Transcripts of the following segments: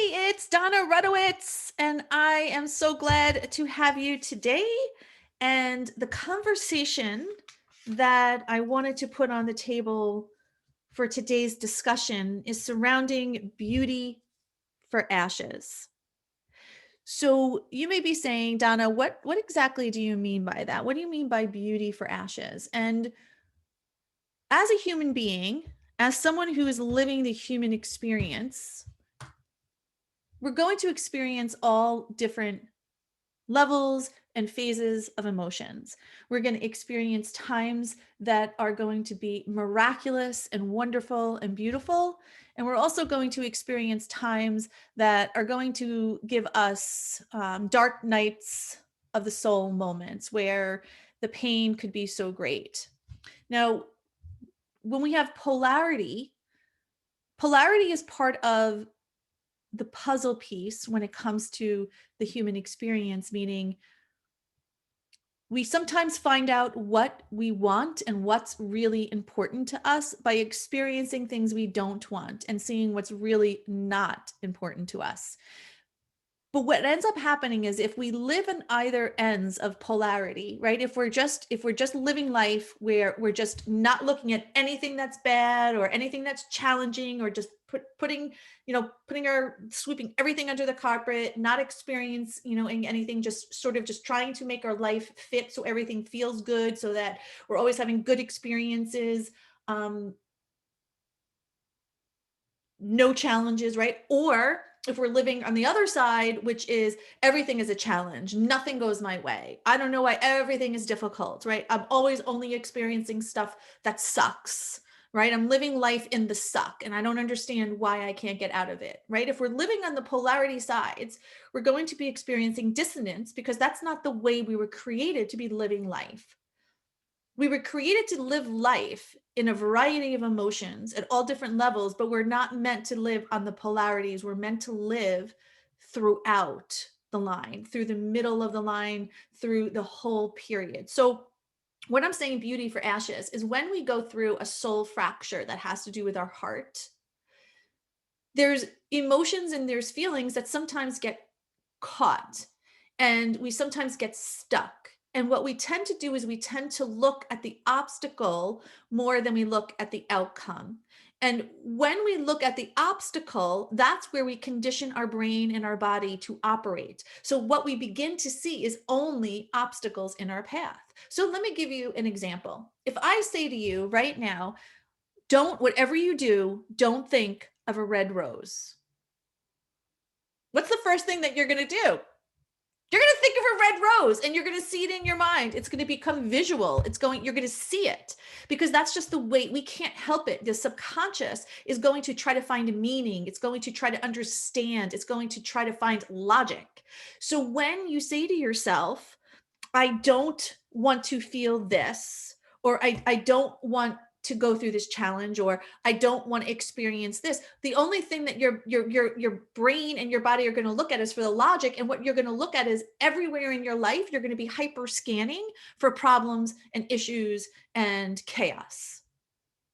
It's Donna Rudowitz, and I am so glad to have you today. And the conversation that I wanted to put on the table for today's discussion is surrounding beauty for ashes. So you may be saying, Donna, what exactly do you mean by that? What do you mean by beauty for ashes? And as a human being, as someone who is living the human experience, we're going to experience all different levels and phases of emotions. We're going to experience times that are going to be miraculous and wonderful and beautiful. And we're also going to experience times that are going to give us dark nights of the soul moments where the pain could be so great. Now, when we have polarity, polarity is part of the puzzle piece when it comes to the human experience, meaning we sometimes find out what we want and what's really important to us by experiencing things we don't want and seeing what's really not important to us. But what ends up happening is if we live in either ends of polarity, right? If we're just living life where we're just not looking at anything that's bad or anything that's challenging or just putting our sweeping everything under the carpet, not experiencing anything, just sort of just trying to make our life fit so everything feels good so that we're always having good experiences. Um, no challenges, right? Or if we're living on the other side, which is everything is a challenge, nothing goes my way. I don't know why everything is difficult, right? I'm always only experiencing stuff that sucks, right? I'm living life in the suck and I don't understand why I can't get out of it, right? If we're living on the polarity sides, we're going to be experiencing dissonance because that's not the way we were created to be living life. We were created to live life in a variety of emotions at all different levels, but we're not meant to live on the polarities. We're meant to live throughout the line, through the middle of the line, through the whole period. So, what I'm saying, beauty for ashes, is when we go through a soul fracture that has to do with our heart, there's emotions and there's feelings that sometimes get caught and we sometimes get stuck. And what we tend to do is we tend to look at the obstacle more than we look at the outcome. And when we look at the obstacle, that's where we condition our brain and our body to operate. So, what we begin to see is only obstacles in our path. So, let me give you an example. If I say to you right now, whatever you do, don't think of a red rose. What's the first thing that you're going to do? You're going to think of a red rose and you're going to see it in your mind. It's going to become visual. You're going to see it because that's just the way we can't help it. The subconscious is going to try to find a meaning. It's going to try to understand. It's going to try to find logic. So when you say to yourself, I don't want to feel this, or I don't want to go through this challenge, or I don't want to experience this. The only thing that your brain and your body are going to look at is for the logic, and what you're going to look at is everywhere in your life you're going to be hyper scanning for problems and issues and chaos.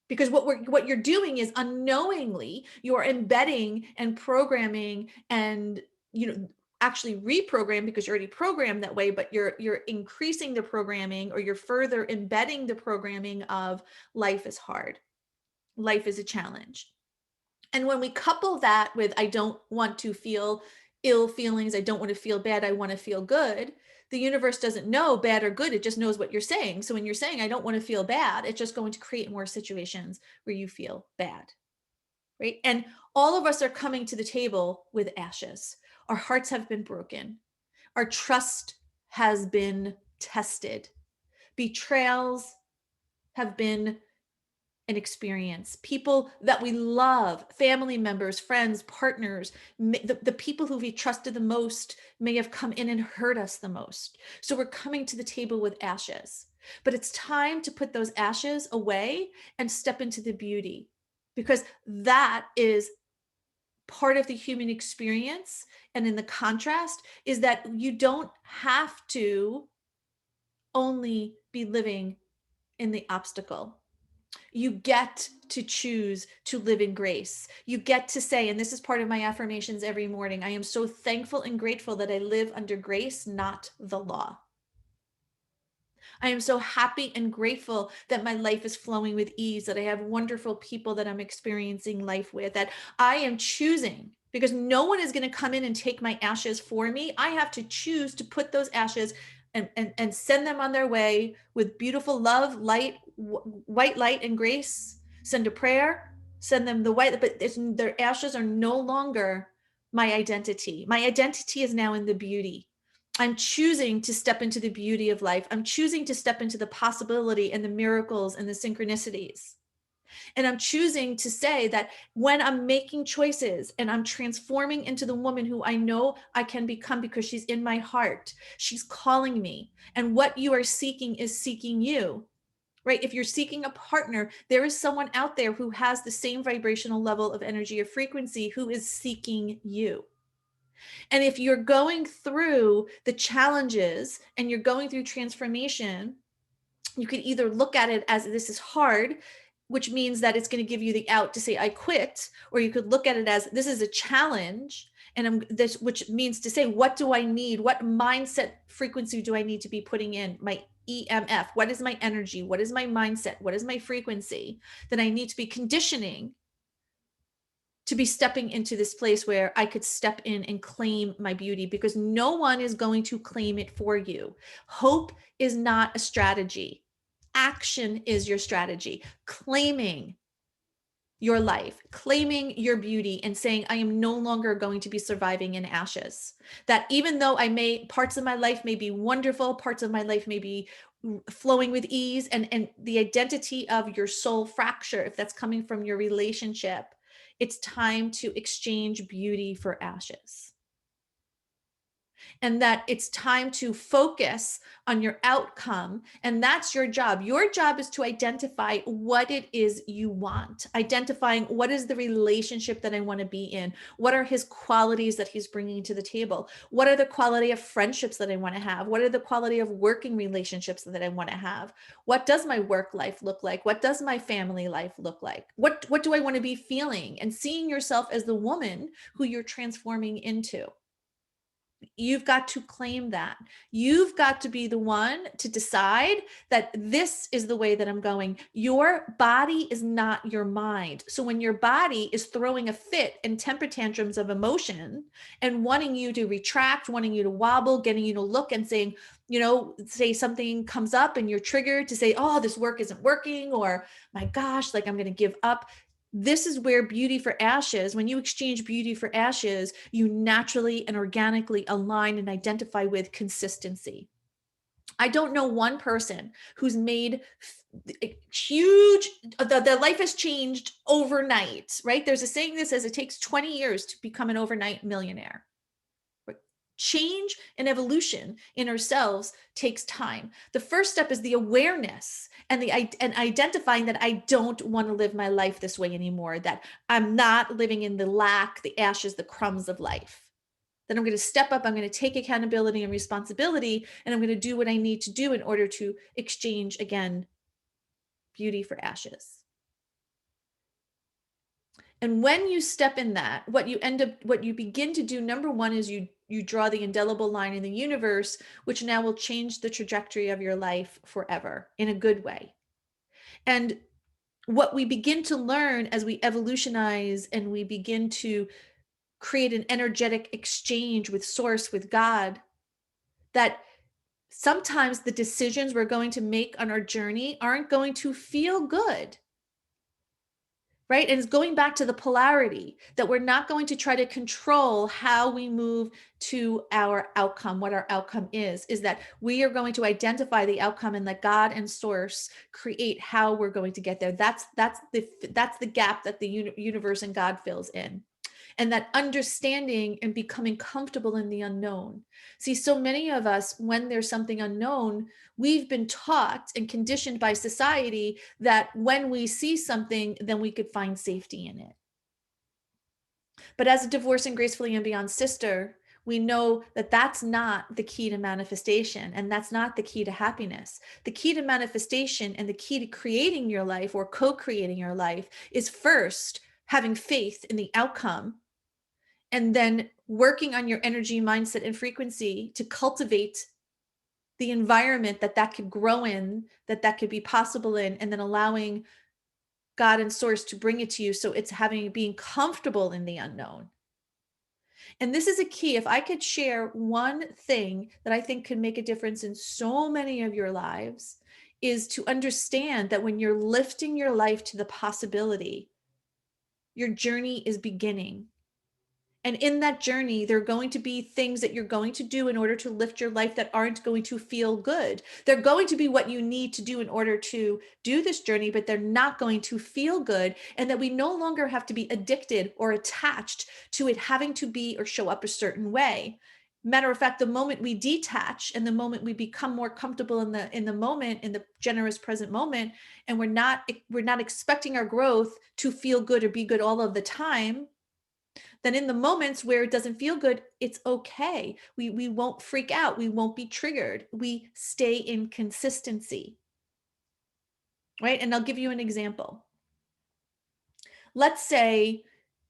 Because what you're doing is unknowingly you're embedding and programming and you know actually reprogram because you're already programmed that way, but you're increasing the programming or you're further embedding the programming of life is hard, life is a challenge. And when we couple that with I don't want to feel ill feelings, I don't want to feel bad, I want to feel good, the universe doesn't know bad or good, it just knows what you're saying. So when you're saying I don't want to feel bad, it's just going to create more situations where you feel bad, right? And all of us are coming to the table with ashes. Our hearts have been broken. Our trust has been tested. Betrayals have been an experience. People that we love, family members, friends, partners, the people who we trusted the most may have come in and hurt us the most. So we're coming to the table with ashes. But it's time to put those ashes away and step into the beauty because that is part of the human experience. And in the contrast, is that you don't have to only be living in the obstacle. You get to choose to live in grace. You get to say, and this is part of my affirmations every morning, I am so thankful and grateful that I live under grace, not the law. I am so happy and grateful that my life is flowing with ease, that I have wonderful people that I'm experiencing life with, that I am choosing, because no one is going to come in and take my ashes for me. I have to choose to put those ashes and send them on their way with beautiful love, light, white light and grace. Send a prayer, send them the white, but their ashes are no longer my identity. My identity is now in the beauty. I'm choosing to step into the beauty of life. I'm choosing to step into the possibility and the miracles and the synchronicities. And I'm choosing to say that when I'm making choices and I'm transforming into the woman who I know I can become because she's in my heart, she's calling me. And what you are seeking is seeking you, right? If you're seeking a partner, there is someone out there who has the same vibrational level of energy or frequency who is seeking you. And if you're going through the challenges and you're going through transformation, you could either look at it as this is hard, which means that it's going to give you the out to say, I quit, or you could look at it as this is a challenge. And I'm this, which means to say, what do I need? What mindset frequency do I need to be putting in? My EMF, what is my energy? What is my mindset? What is my frequency that I need to be conditioning to be stepping into this place where I could step in and claim my beauty, because no one is going to claim it for you. Hope is not a strategy. Action is your strategy. Claiming your life, claiming your beauty, and saying, I am no longer going to be surviving in ashes. That even though parts of my life may be wonderful, parts of my life may be flowing with ease, and the identity of your soul fracture, if that's coming from your relationship, it's time to exchange beauty for ashes. And that it's time to focus on your outcome. And that's your job. Your job is to identify what it is you want, identifying what is the relationship that I want to be in. What are his qualities that he's bringing to the table? What are the quality of friendships that I want to have? What are the quality of working relationships that I want to have? What does my work life look like? What does my family life look like? What do I want to be feeling? And seeing yourself as the woman who you're transforming into. You've got to claim that. You've got to be the one to decide that this is the way that I'm going. Your body is not your mind. So when your body is throwing a fit and temper tantrums of emotion and wanting you to retract, wanting you to wobble, getting you to look and saying, say something comes up and you're triggered to say, oh, this work isn't working, or my gosh, like I'm going to give up. This is where beauty for ashes, when you exchange beauty for ashes, you naturally and organically align and identify with consistency. I don't know one person who's made huge, their life has changed overnight, right? There's a saying that says it takes 20 years to become an overnight millionaire. Change and evolution in ourselves takes time. The first step is the awareness and identifying that I don't want to live my life this way anymore, that I'm not living in the lack, the ashes, the crumbs of life. That I'm going to step up, I'm going to take accountability and responsibility, and I'm going to do what I need to do in order to exchange, again, beauty for ashes. And when you step in that, what you begin to do, number one, is you draw the indelible line in the universe, which now will change the trajectory of your life forever in a good way. And what we begin to learn as we evolutionize and we begin to create an energetic exchange with source, with God, that sometimes the decisions we're going to make on our journey aren't going to feel good. Right? And it's going back to the polarity that we're not going to try to control how we move to our outcome. What our outcome is that we are going to identify the outcome and let God and source create how we're going to get there. That's the gap that the universe and God fills in. And that understanding and becoming comfortable in the unknown. See, so many of us, when there's something unknown, we've been taught and conditioned by society that when we see something, then we could find safety in it. But as a Divorce and Gracefully and Beyond sister, we know that that's not the key to manifestation, and that's not the key to happiness. The key to manifestation and the key to creating your life or co-creating your life is first having faith in the outcome, and then working on your energy, mindset, and frequency to cultivate the environment that that could grow in, that that could be possible in, and then allowing God and source to bring it to you. So it's having being comfortable in the unknown. And this is a key. If I could share one thing that I think could make a difference in so many of your lives, is to understand that when you're lifting your life to the possibility, your journey is beginning. And in that journey, there are going to be things that you're going to do in order to lift your life that aren't going to feel good. They're going to be what you need to do in order to do this journey, but they're not going to feel good. And that we no longer have to be addicted or attached to it having to be or show up a certain way. Matter of fact, the moment we detach and the moment we become more comfortable in the moment, in the generous present moment, and we're not expecting our growth to feel good or be good all of the time, then in the moments where it doesn't feel good, it's okay. We won't freak out. We won't be triggered. We stay in consistency, right? And I'll give you an example. Let's say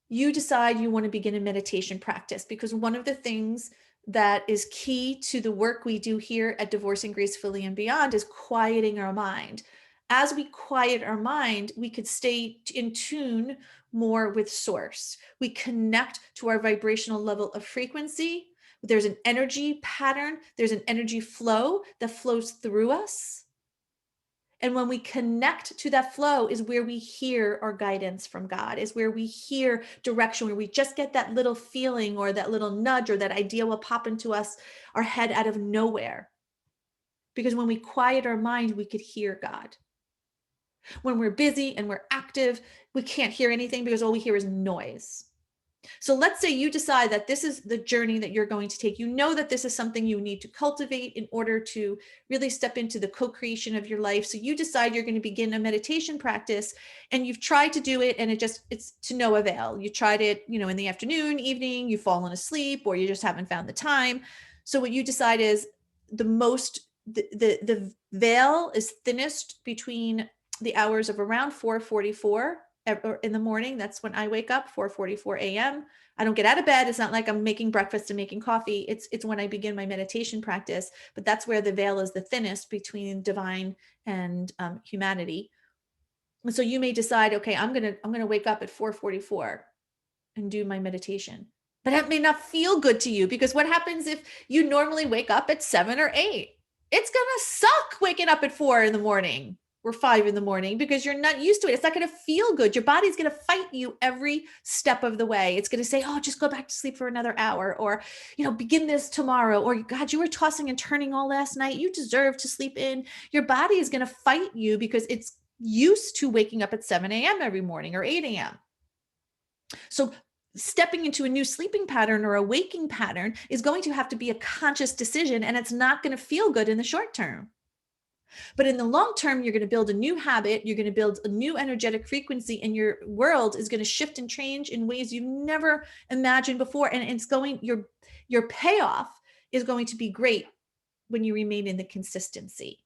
you decide you want to begin a meditation practice, because one of the things that is key to the work we do here at Divorcing Gracefully and Beyond is quieting our mind. As we quiet our mind, we could stay in tune more with source. We connect to our vibrational level of frequency. There's an energy pattern, there's an energy flow that flows through us. And when we connect to that flow is where we hear our guidance from God, is where we hear direction, where we just get that little feeling or that little nudge or that idea will pop into us, our head out of nowhere. Because when we quiet our mind, we could hear God. When we're busy and we're active, we can't hear anything because all we hear is noise. So let's say you decide that this is the journey that you're going to take. You know that this is something you need to cultivate in order to really step into the co-creation of your life. So you decide you're going to begin a meditation practice, and you've tried to do it and it's to no avail. You tried it, in the afternoon, evening, you've fallen asleep, or you just haven't found the time. So what you decide is the veil is thinnest between the hours of around 4:44 in the morning. That's when I wake up, 4:44 a.m. I don't get out of bed. It's not like I'm making breakfast and making coffee. It's when I begin my meditation practice, but that's where the veil is the thinnest between divine and humanity. And so you may decide, okay, I'm gonna wake up at 4:44 and do my meditation. But that may not feel good to you, because what happens if you normally wake up at 7 or 8? It's gonna suck waking up at 4 in the morning or 5 in the morning, because you're not used to it. It's not going to feel good. Your body's going to fight you every step of the way. It's going to say, oh, just go back to sleep for another hour, or, begin this tomorrow, or God, you were tossing and turning all last night. You deserve to sleep in. Your body is going to fight you because it's used to waking up at 7 a.m. every morning or 8 a.m. So stepping into a new sleeping pattern or a waking pattern is going to have to be a conscious decision, and it's not going to feel good in the short term. But in the long term, you're going to build a new habit, you're going to build a new energetic frequency, and your world is going to shift and change in ways you've never imagined before. And it's going, your payoff is going to be great when you remain in the consistency.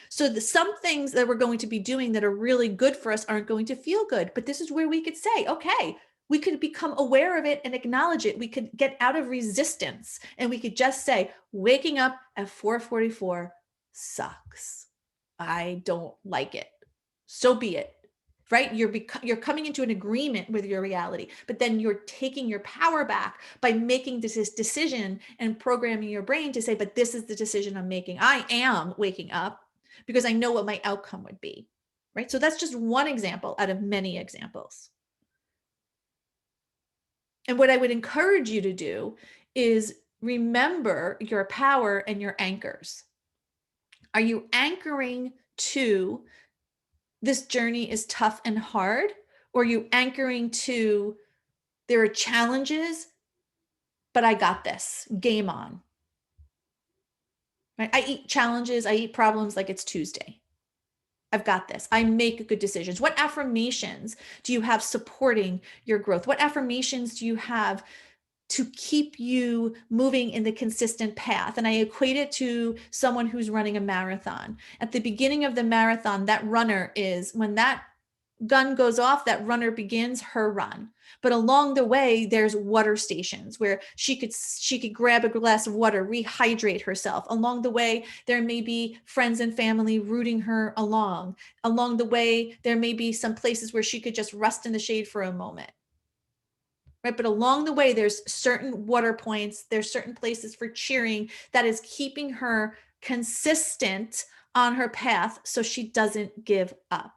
So some things that we're going to be doing that are really good for us aren't going to feel good, but this is where we could say, okay, we could become aware of it and acknowledge it. We could get out of resistance, and we could just say, waking up at 4:44 sucks. I don't like it. So be it. Right? You're coming into an agreement with your reality, but then you're taking your power back by making this decision and programming your brain to say, but this is the decision I'm making. I am waking up because I know what my outcome would be. Right? So that's just one example out of many examples. And what I would encourage you to do is remember your power and your anchors. Are you anchoring to this journey is tough and hard? Or are you anchoring to there are challenges, but I got this, game on? Right? I eat challenges, I eat problems like it's Tuesday. I've got this. I make good decisions. What affirmations do you have supporting your growth? What affirmations do you have to keep you moving in the consistent path. And I equate it to someone who's running a marathon. At the beginning of the marathon, that runner is, when that gun goes off, that runner begins her run. But along the way, there's water stations where she could grab a glass of water, rehydrate herself. Along the way, there may be friends and family rooting her along. Along the way, there may be some places where she could just rest in the shade for a moment. Right? But along the way, there's certain water points, there's certain places for cheering that is keeping her consistent on her path so she doesn't give up.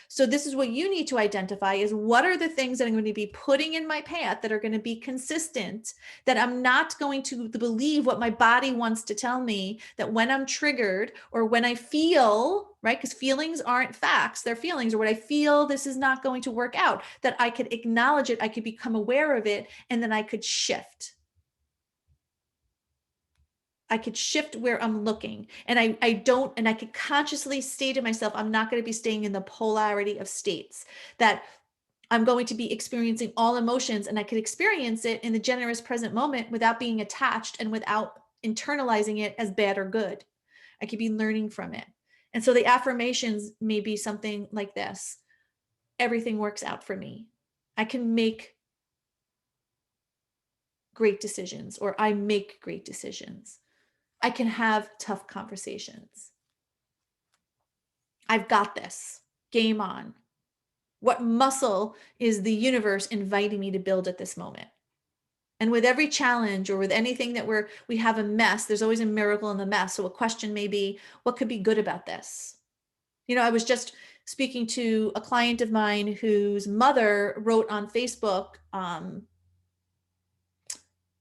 So this is what you need to identify, is what are the things that I'm going to be putting in my path that are going to be consistent, that I'm not going to believe what my body wants to tell me, that when I'm triggered or when I feel, right? Because feelings aren't facts, they're feelings, or what I feel this is not going to work out, that I could acknowledge it, I could become aware of it, and then I could shift. I could shift where I'm looking, and I could consciously say to myself, I'm not going to be staying in the polarity of states, that I'm going to be experiencing all emotions, and I could experience it in the generous present moment without being attached and without internalizing it as bad or good. I could be learning from it. And so the affirmations may be something like this: everything works out for me. I can make great decisions, or I make great decisions. I can have tough conversations. I've got this. Game on. What muscle is the universe inviting me to build at this moment? And with every challenge, or with anything that we have a mess, there's always a miracle in the mess. So a question may be, what could be good about this? I was just speaking to a client of mine whose mother wrote on Facebook,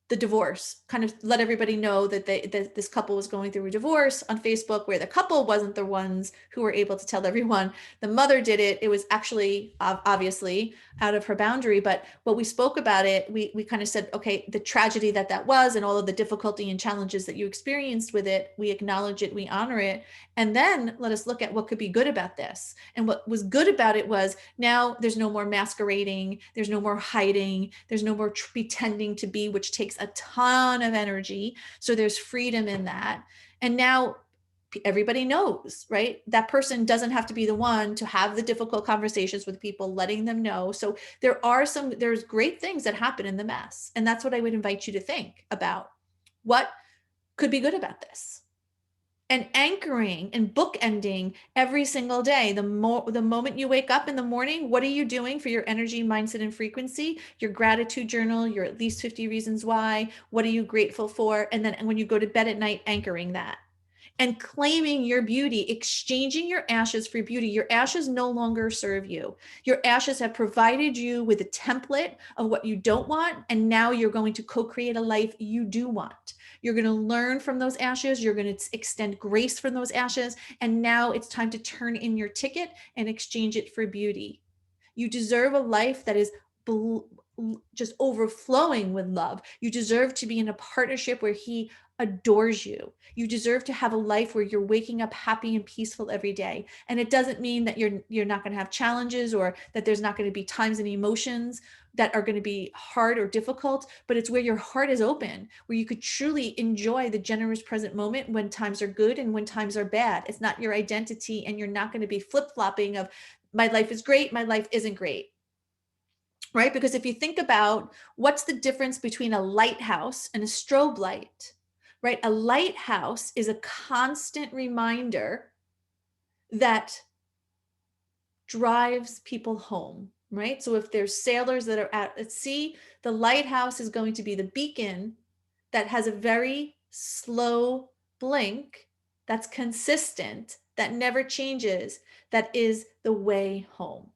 the divorce, kind of let everybody know that this couple was going through a divorce on Facebook, where the couple wasn't the ones who were able to tell everyone. The mother did it. It was actually obviously out of her boundary. But what we spoke about it, we kind of said, okay, the tragedy that was, and all of the difficulty and challenges that you experienced with it, we acknowledge it, we honor it. And then let us look at what could be good about this. And what was good about it was, now there's no more masquerading, there's no more hiding, there's no more pretending to be, which takes a ton of energy. So there's freedom in that. And now everybody knows, right? That person doesn't have to be the one to have the difficult conversations with people, letting them know. So there's great things that happen in the mess. And that's what I would invite you to think about. What could be good about this? And anchoring and bookending every single day. The moment you wake up in the morning, what are you doing for your energy, mindset, and frequency? Your gratitude journal, your at least 50 reasons why. What are you grateful for? And then when you go to bed at night, anchoring that. And claiming your beauty, exchanging your ashes for beauty. Your ashes no longer serve you. Your ashes have provided you with a template of what you don't want. And now you're going to co-create a life you do want. You're going to learn from those ashes. You're going to extend grace from those ashes. And now it's time to turn in your ticket and exchange it for beauty. You deserve a life that is just overflowing with love. You deserve to be in a partnership where he adores you. You deserve to have a life where you're waking up happy and peaceful every day. And it doesn't mean that you're not going to have challenges, or that there's not going to be times and emotions that are going to be hard or difficult, but it's where your heart is open, where you could truly enjoy the generous present moment when times are good and when times are bad. It's not your identity, and you're not going to be flip-flopping of, my life is great, my life isn't great. Right? Because if you think about what's the difference between a lighthouse and a strobe light, right? A lighthouse is a constant reminder that drives people home, right? So if there's sailors that are at sea, the lighthouse is going to be the beacon that has a very slow blink, that's consistent, that never changes, that is the way home.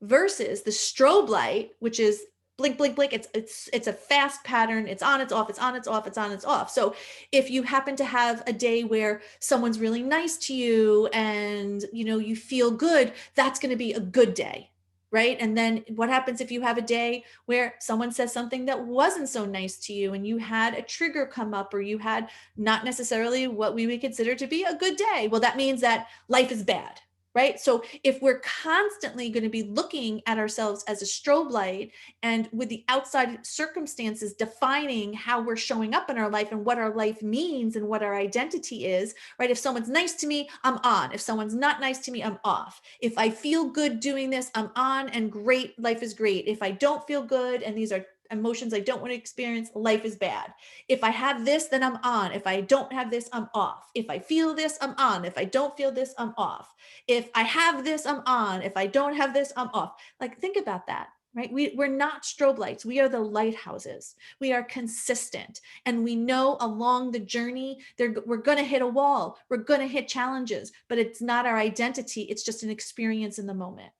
Versus the strobe light, which is blink, blink, blink. It's a fast pattern. It's on, it's off, it's on, it's off, it's on, it's off. So if you happen to have a day where someone's really nice to you and you feel good, that's going to be a good day, right? And then what happens if you have a day where someone says something that wasn't so nice to you, and you had a trigger come up, or you had not necessarily what we would consider to be a good day? Well, that means that life is bad. right? So if we're constantly going to be looking at ourselves as a strobe light and with the outside circumstances defining how we're showing up in our life and what our life means and what our identity is, right? If someone's nice to me, I'm on. If someone's not nice to me, I'm off. If I feel good doing this, I'm on and great, life is great. If I don't feel good and these are emotions I don't want to experience, life is bad. If I have this, then I'm on. If I don't have this, I'm off. If I feel this, I'm on. If I don't feel this, I'm off. If I have this, I'm on. If I don't have this, I'm off. Like, think about that, right? We're not strobe lights. We are the lighthouses. We are consistent. And we know along the journey, we're going to hit a wall. We're going to hit challenges, but it's not our identity. It's just an experience in the moment.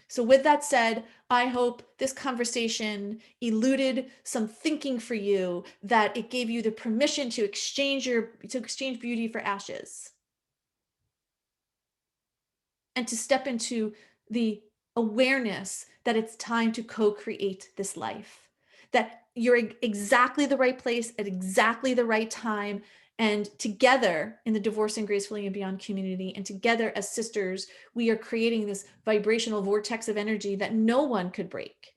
So, with that said, I hope this conversation eluded some thinking for you, that it gave you the permission to exchange beauty for ashes and to step into the awareness that it's time to co-create this life, that you're exactly the right place at exactly the right time. And together in the Divorcing Gracefully and Beyond community, and together as sisters, we are creating this vibrational vortex of energy that no one could break.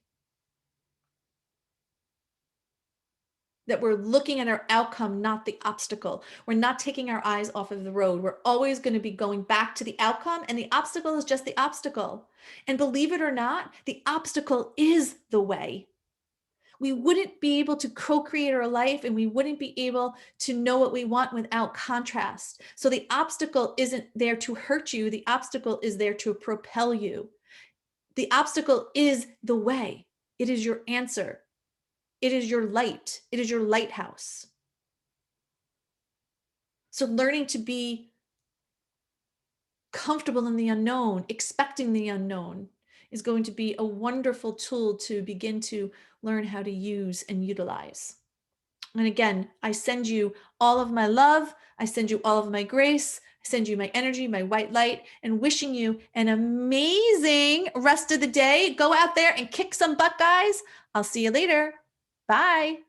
That we're looking at our outcome, not the obstacle. We're not taking our eyes off of the road. We're always going to be going back to the outcome, and the obstacle is just the obstacle. And believe it or not, the obstacle is the way. We wouldn't be able to co-create our life, and we wouldn't be able to know what we want without contrast. So the obstacle isn't there to hurt you. The obstacle is there to propel you. The obstacle is the way. It is your answer. It is your light. It is your lighthouse. So learning to be comfortable in the unknown, expecting the unknown, is going to be a wonderful tool to begin to learn how to use and utilize. And again, I send you all of my love. I send you all of my grace. I send you my energy, my white light, and wishing you an amazing rest of the day. Go out there and kick some butt, guys. I'll see you later. Bye.